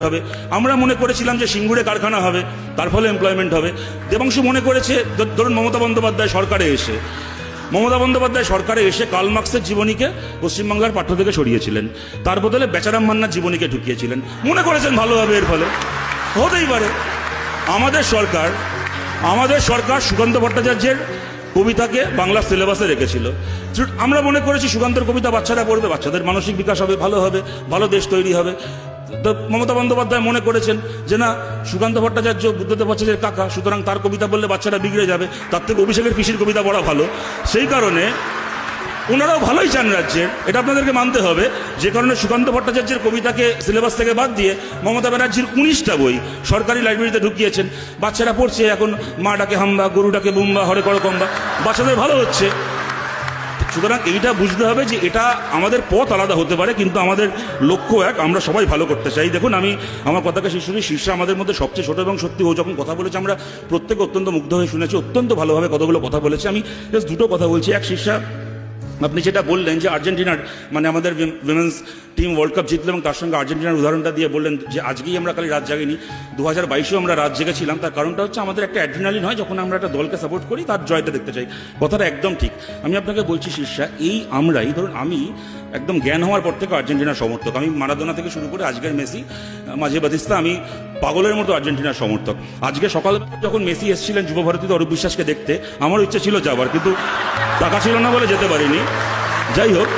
হবে। আমরা মনে করেছিলাম যে সিঙ্গুরে কারখানা হবে, তার ফলে এমপ্লয়মেন্ট হবে। দেবাংশু মনে করেছে ধরুন মমতা বন্দ্যোপাধ্যায় সরকারে এসে কার্ল মার্কসের জীবনীকে পশ্চিমবাংলার পাঠ্য থেকে সরিয়েছিলেন, তার বদলে বেচারাম মান্নার জীবনীকে ঢুকিয়েছিলেন, মনে করেছেন ভালো হবে। এর ফলে হতেই পারে। আমাদের সরকার সুকান্ত ভট্টাচার্যের কবিতাকে বাংলা সিলেবাসে রেখেছিল। আমরা মনে করেছি সুকান্তর কবিতা বাচ্চারা পড়বে, বাচ্চাদের মানসিক বিকাশ হবে, ভালো দেশ তৈরি হবে। তো মমতা বন্দ্যোপাধ্যায় মনে করেছেন যে না, সুকান্ত ভট্টাচার্য বুদ্ধদেব ভট্টাচার্যের কাকা, সুতরাং তার কবিতা বললে বাচ্চারা বিগড়ে যাবে, তার থেকে অভিষেকের পিসির কবিতা পড়া ভালো। সেই কারণে ওনারাও ভালোই চান রাজ্যের, এটা আপনাদেরকে মানতে হবে। যে কারণে সুকান্ত ভট্টাচার্যের কবিতাকে সিলেবাস থেকে বাদ দিয়ে মমতা ব্যানার্জির 19টা বই সরকারি লাইব্রেরিতে ঢুকিয়েছেন। বাচ্চারা পড়ছে এখন, মা ডাকে হাম্বা, গরু ডাকে বুম্বা, হরে করো কম্বা, বাচ্চাদের ভালো হচ্ছে। সুতরাং এইটা বুঝতে হবে যে এটা আমাদের পথ আলাদা হতে পারে, কিন্তু আমাদের লক্ষ্য এক, আমরা সবাই ভালো করতে চাই। দেখুন, আমি আমার কথাকে শীর্ষে আমাদের মধ্যে সবচেয়ে ছোট এবং সত্যি ও যখন কথা বলেছে আমরা প্রত্যেকে অত্যন্ত মুগ্ধ হয়ে শুনেছি, অত্যন্ত ভালোভাবে কতগুলো কথা বলেছে। আমি জাস্ট দুটো কথা বলছি। এক, শীর্ষা আপনি যেটা বললেন যে আর্জেন্টিনার মানে আমাদের উইমেন্স টিম ওয়ার্ল্ড কাপ জিতলো এবং তার সঙ্গে আর্জেন্টিনার উদাহরণটা দিয়ে বললেন যে আজকেই আমরা খালি রাত জাগিনি, 2022-এও আমরা রাত জেগেছিলাম। তার কারণটা হচ্ছে আমাদের একটা অ্যাড্রিনালিন হয় যখন আমরা একটা দলকে সাপোর্ট করি, তার জয়টা দেখতে চাই। কথাটা একদম ঠিক। আমি আপনাকে বলছি শীর্ষা, আমরাই ধরুন, আমি একদম জ্ঞান হওয়ার পর থেকে আর্জেন্টিনার সমর্থক। আমি মারাদোনা থেকে শুরু করে আজকের মেসি, মাঝে বাতিস্তা, আমি পাগলের মতো আর্জেন্টিনার সমর্থক। আজকে সকালে যখন মেসি এসেছিলেন যুবভারতীতে অরূপ বিশ্বাসকে দেখতে, আমার ইচ্ছে ছিল যাবার, কিন্তু টাকা ছিল না বলে যেতে পারিনি। যাই হোক,